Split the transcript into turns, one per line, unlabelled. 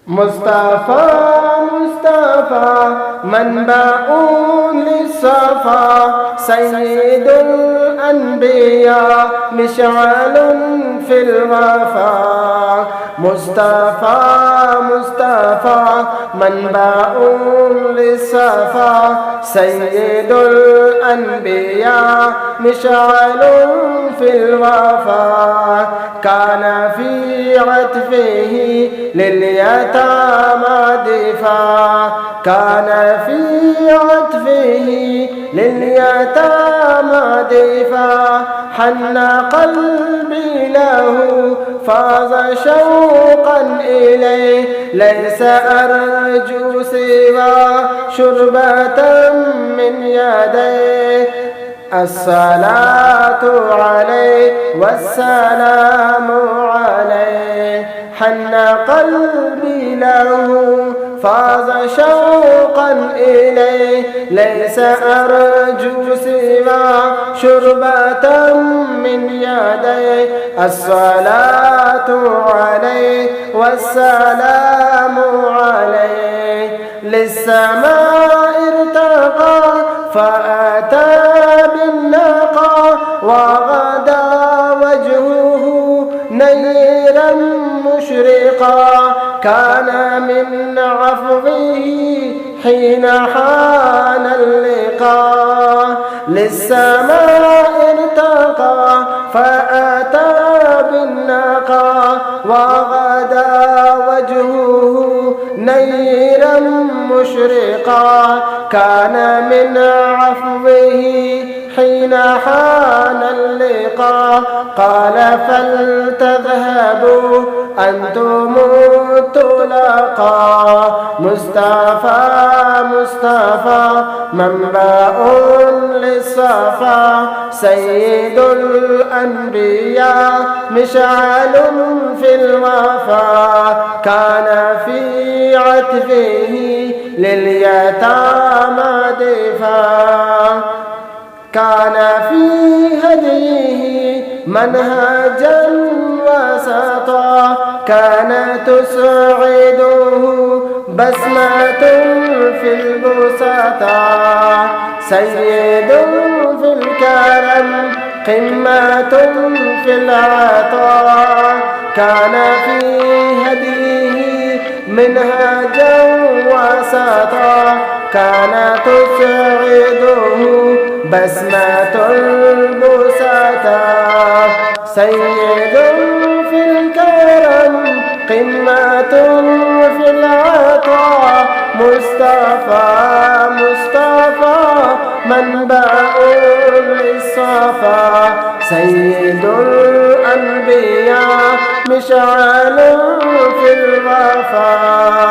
مصطفى مصطفى منبع للصفا سيد الأنبياء مشعل في الوفا. مصطفى مصطفى منبع للصفا سيد الأنبياء مشعل في الوفا. كان في عطفه لليتامى دفاع. كان في عطفه لليتامى دفاع. حن قلبي له فاز شوقا إليه ليس أرجو سوى شربة من يديه. الصلاة عليه والسلام عليه. حن قلبي له فاز شوقا إليه ليس أرجو سوى شربة من يديه. الصلاة عليه والسلام عليه. للسماء ارتقى فأتى بالنقى وغدا وجهه نيرا مشرقا. كان من عفوه حين حان اللقاء. للسماء ارتقى فأتى بالنقى وغدا وجهه نيرا مشرقا. كان من عفوه حين حان اللقاء. قال فلتذهبوا أنتم الطلقاء. مصطفى مصطفى منبع للصفا سيد الأنبياء مشعل في الوفا. كان في عطفه لليتامى دفاع. كان في هديه منهجا وسطا. كان تسعده بسمة في البسطاء. سيد في الكرم قمة في العطاء. كان في هديه منهجا وسطا. كان تسعده بسمة البسطاء. سيد في الكرم قمة في العطاء. مصطفى مصطفى منبع للصفا سيد الأنبياء مشعل في الوفا.